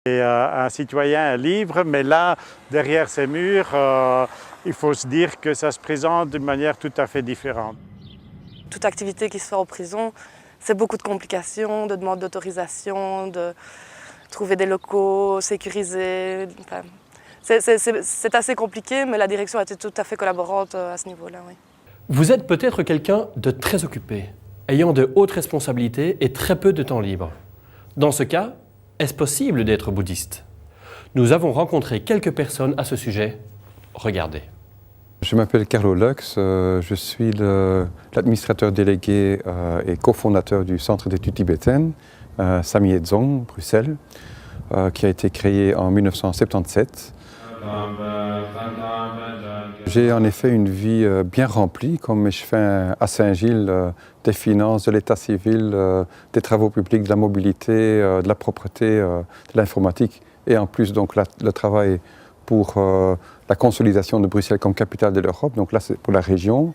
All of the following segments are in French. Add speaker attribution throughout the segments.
Speaker 1: Et un citoyen libre, mais là, derrière ces murs, il faut se dire que ça se présente d'une manière tout à fait différente.
Speaker 2: Toute activité qui se fait en prison, c'est beaucoup de complications, de demandes d'autorisation, de trouver des locaux sécurisés. Enfin, c'est assez compliqué, mais la direction a été tout à fait collaborante à ce niveau-là. Oui.
Speaker 3: Vous êtes peut-être quelqu'un de très occupé, ayant de hautes responsabilités et très peu de temps libre. Dans ce cas, est-ce possible d'être bouddhiste? Nous avons rencontré quelques personnes à ce sujet. Regardez.
Speaker 4: Je m'appelle Carlo Lux, je suis l'administrateur délégué et cofondateur du Centre d'études tibétaines, Samye Dzong, Bruxelles, qui a été créé en 1977. J'ai en effet une vie bien remplie, comme je fais à Saint-Gilles des finances, de l'état civil, des travaux publics, de la mobilité, de la propreté, de l'informatique et en plus donc le travail pour la consolidation de Bruxelles comme capitale de l'Europe, donc là c'est pour la région,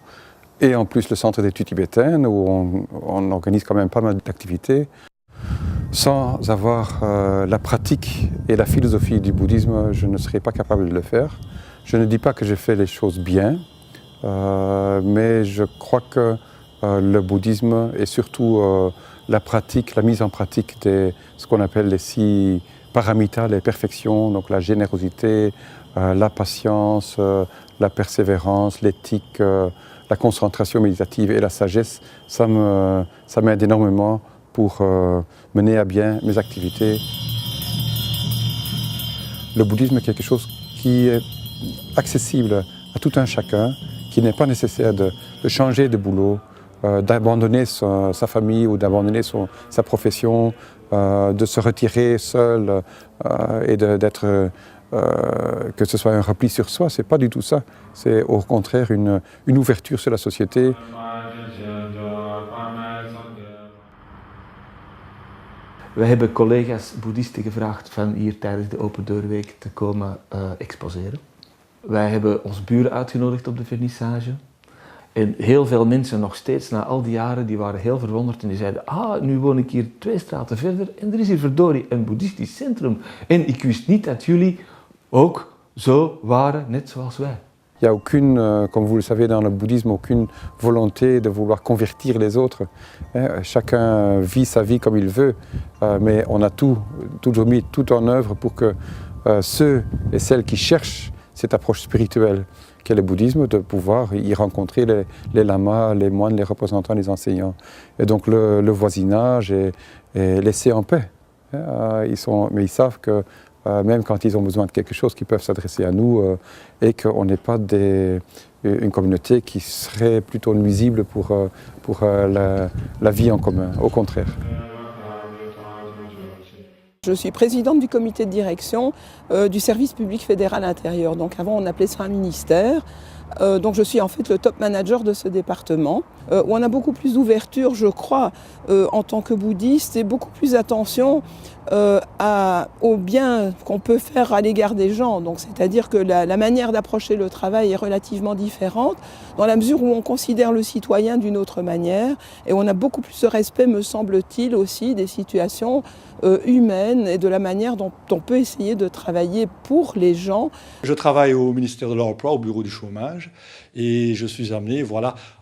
Speaker 4: et en plus le centre d'études tibétaines où on organise quand même pas mal d'activités. Sans avoir la pratique et la philosophie du bouddhisme, je ne serais pas capable de le faire. Je ne dis pas que je fais les choses bien, mais je crois que le bouddhisme et surtout la pratique, la mise en pratique de ce qu'on appelle les 6 paramitas, les perfections, donc la générosité, la patience, la persévérance, l'éthique, la concentration méditative et la sagesse, ça m'aide énormément pour mener à bien mes activités. Le bouddhisme est quelque chose qui est accessible à tout un chacun, qui n'est pas nécessaire de changer de boulot, d'abandonner sa famille ou d'abandonner sa profession, de se retirer seul et d'être, que ce soit un repli sur soi, c'est pas du tout ça. C'est au contraire une ouverture sur la société.
Speaker 5: We hebben collega's boeddhisten gevraagd van hier tijdens de Open Deurweek te komen exposeren. Wij hebben onze buren uitgenodigd op de vernissage. En heel veel mensen nog steeds na al die jaren, die waren heel verwonderd en die zeiden: ah, nu woon ik hier 2 straten verder en er is hier verdorie een boeddhistisch centrum. En ik wist niet dat jullie ook zo waren, net zoals wij.
Speaker 4: Il n'y a aucune, comme vous le savez dans le bouddhisme, aucune volonté de vouloir convertir les autres. Chacun vit sa vie comme il veut, mais on a toujours mis tout en œuvre pour que ceux et celles qui cherchent cette approche spirituelle qu'est le bouddhisme, de pouvoir y rencontrer les lamas, les moines, les représentants, les enseignants. Et donc le voisinage est laissé en paix. Mais ils savent que même quand ils ont besoin de quelque chose, qu'ils peuvent s'adresser à nous et qu'on n'est pas une communauté qui serait plutôt nuisible pour la vie en commun, au contraire.
Speaker 6: Je suis présidente du comité de direction du service public fédéral intérieur. Donc avant on appelait ça un ministère. Donc je suis en fait le top manager de ce département, où on a beaucoup plus d'ouverture, je crois, en tant que bouddhiste, et beaucoup plus attention au bien qu'on peut faire à l'égard des gens. Donc c'est-à-dire que la manière d'approcher le travail est relativement différente, dans la mesure où on considère le citoyen d'une autre manière, et on a beaucoup plus de respect, me semble-t-il, aussi des situations humaines et de la manière dont on peut essayer de travailler pour les gens.
Speaker 7: Je travaille au ministère de l'Emploi, au bureau du chômage, et je suis amené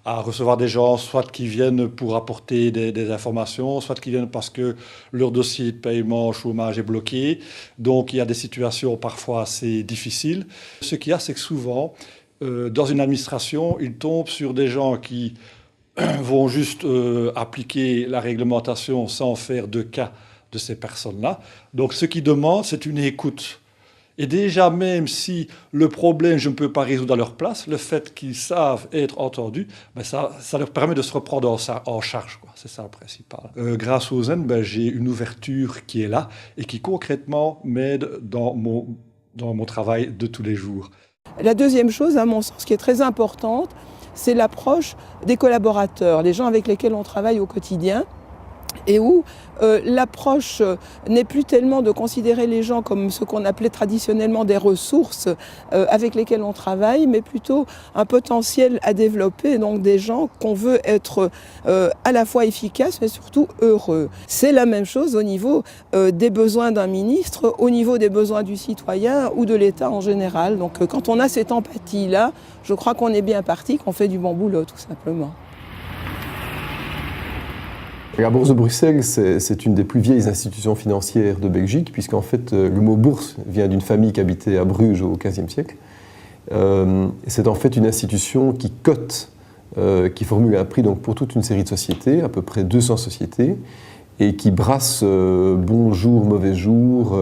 Speaker 7: à recevoir des gens, soit qui viennent pour apporter des informations, soit qui viennent parce que leur dossier de paiement au chômage est bloqué. Donc il y a des situations parfois assez difficiles. Ce qu'il y a, c'est que souvent, dans une administration, ils tombent sur des gens qui vont juste appliquer la réglementation sans faire de cas de ces personnes-là. Donc ce qu'ils demandent, c'est une écoute. Et déjà, même si le problème, je ne peux pas résoudre à leur place, le fait qu'ils savent être entendus, ben ça leur permet de se reprendre en charge. C'est ça le principal. Grâce au Zen, j'ai une ouverture qui est là et qui concrètement m'aide dans mon travail de tous les jours.
Speaker 6: La deuxième chose, à mon sens, qui est très importante, c'est l'approche des collaborateurs, les gens avec lesquels on travaille au quotidien. et où l'approche n'est plus tellement de considérer les gens comme ce qu'on appelait traditionnellement des ressources avec lesquelles on travaille, mais plutôt un potentiel à développer, donc des gens qu'on veut être à la fois efficaces mais surtout heureux. C'est la même chose au niveau des besoins d'un ministre, au niveau des besoins du citoyen ou de l'État en général. Donc quand on a cette empathie-là, je crois qu'on est bien parti, qu'on fait du bon boulot tout simplement.
Speaker 8: La Bourse de Bruxelles, c'est une des plus vieilles institutions financières de Belgique, puisqu'en fait, le mot bourse vient d'une famille qui habitait à Bruges au XVe siècle. C'est en fait une institution qui cote, qui formule un prix donc, pour toute une série de sociétés, à peu près 200 sociétés, et qui brasse bon jour, mauvais jour,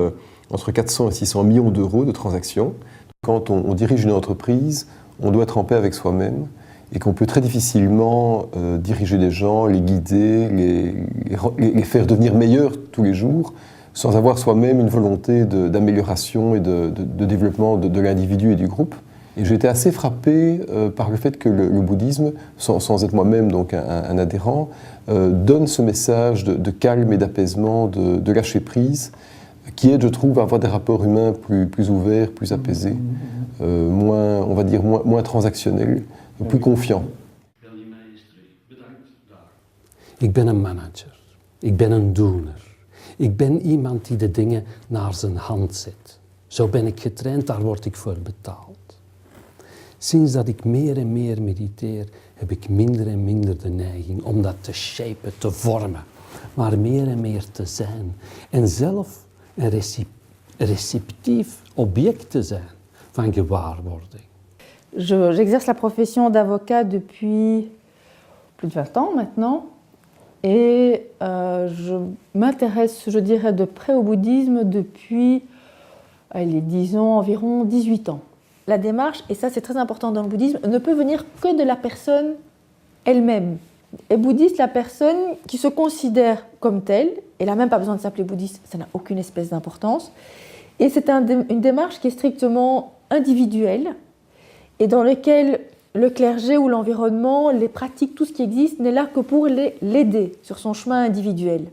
Speaker 8: entre 400 et 600 millions d'euros de transactions. Quand on dirige une entreprise, on doit être en paix avec soi-même, et qu'on peut très difficilement diriger des gens, les guider, les faire devenir meilleurs tous les jours, sans avoir soi-même une volonté d'amélioration et de développement de l'individu et du groupe. Et j'ai été assez frappé par le fait que le bouddhisme, sans être moi-même donc un adhérent, donne ce message de calme et d'apaisement, de lâcher prise, qui aide, je trouve, à avoir des rapports humains plus ouverts, plus apaisés, moins, on va dire, moins transactionnels, plus confiant.
Speaker 9: Ik ben een manager. Ik ben een doener. Ik ben iemand die de dingen naar zijn hand zet. Zo ben ik getraind, daar word ik voor betaald. Sinds dat ik meer en meer mediteer, heb ik minder en minder de neiging om dat te shapen, te vormen. Maar meer en meer te zijn. En zelf een receptief object te zijn van gewaarwording.
Speaker 10: J'exerce la profession d'avocat depuis plus de 20 ans maintenant et je m'intéresse, je dirais, de près au bouddhisme depuis, disons, environ 18 ans. La démarche, et ça c'est très important dans le bouddhisme, ne peut venir que de la personne elle-même. Et bouddhiste, la personne qui se considère comme telle, elle n'a même pas besoin de s'appeler bouddhiste, ça n'a aucune espèce d'importance, et c'est une démarche qui est strictement individuelle, et dans lequel le clergé ou l'environnement, les pratiques, tout ce qui existe, n'est là que pour l'aider sur son chemin individuel.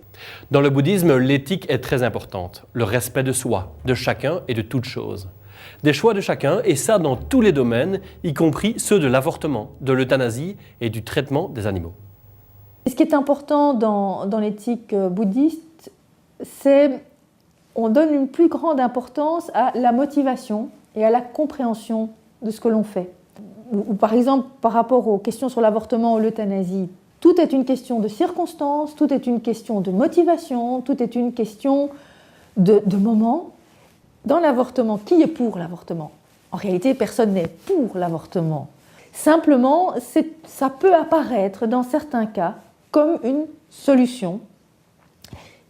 Speaker 3: Dans le bouddhisme, l'éthique est très importante, le respect de soi, de chacun et de toute chose. Des choix de chacun, et ça dans tous les domaines, y compris ceux de l'avortement, de l'euthanasie et du traitement des animaux.
Speaker 10: Ce qui est important dans l'éthique bouddhiste, c'est qu'on donne une plus grande importance à la motivation et à la compréhension de ce que l'on fait. Ou par exemple, par rapport aux questions sur l'avortement ou l'euthanasie, tout est une question de circonstances, tout est une question de motivation, tout est une question de moment. Dans l'avortement, qui est pour l'avortement? En réalité, personne n'est pour l'avortement. Simplement, ça peut apparaître dans certains cas comme une solution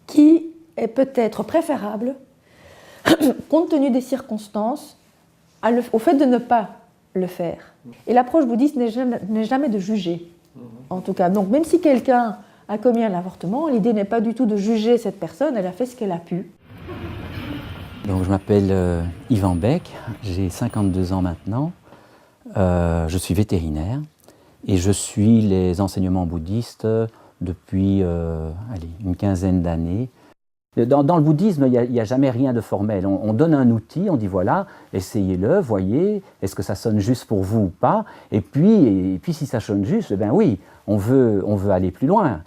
Speaker 10: qui est peut-être préférable, compte tenu des circonstances, au fait de ne pas le faire. Et l'approche bouddhiste n'est jamais de juger, en tout cas. Donc même si quelqu'un a commis un avortement, l'idée n'est pas du tout de juger cette personne, elle a fait ce qu'elle a pu.
Speaker 11: Donc, je m'appelle Yvan Beck, j'ai 52 ans maintenant, je suis vétérinaire et je suis les enseignements bouddhistes depuis une quinzaine d'années. Dans le bouddhisme, il n'y a jamais rien de formel. On donne un outil, on dit voilà, essayez-le, voyez, est-ce que ça sonne juste pour vous ou pas? Et puis si ça sonne juste, ben oui, on veut aller plus loin.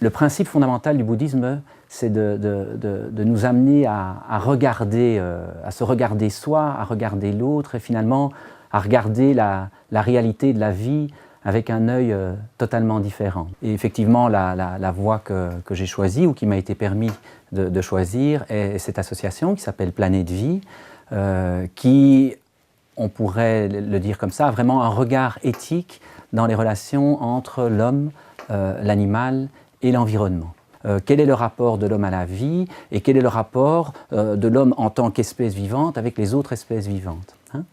Speaker 11: Le principe fondamental du bouddhisme, c'est de nous amener à regarder, à se regarder soi, à regarder l'autre et finalement à regarder la réalité de la vie avec un œil totalement différent. Et effectivement, la voie que j'ai choisie ou qui m'a été permis de choisir est cette association qui s'appelle Planète Vie, qui, on pourrait le dire comme ça, a vraiment un regard éthique dans les relations entre l'homme, l'animal et l'environnement. Quel est le rapport de l'homme à la vie et quel est le rapport de l'homme en tant qu'espèce vivante avec les autres espèces vivantes, hein?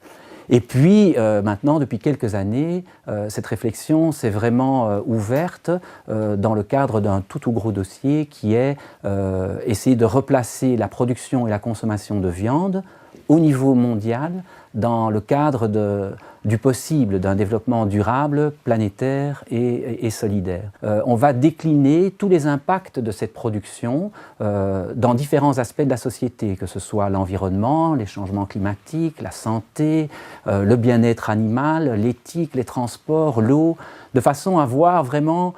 Speaker 11: Et puis maintenant, depuis quelques années, cette réflexion s'est vraiment ouverte dans le cadre d'un tout gros dossier qui est essayer de replacer la production et la consommation de viande au niveau mondial dans le cadre du possible d'un développement durable, planétaire et solidaire. On va décliner tous les impacts de cette production dans différents aspects de la société, que ce soit l'environnement, les changements climatiques, la santé, le bien-être animal, l'éthique, les transports, l'eau, de façon à voir vraiment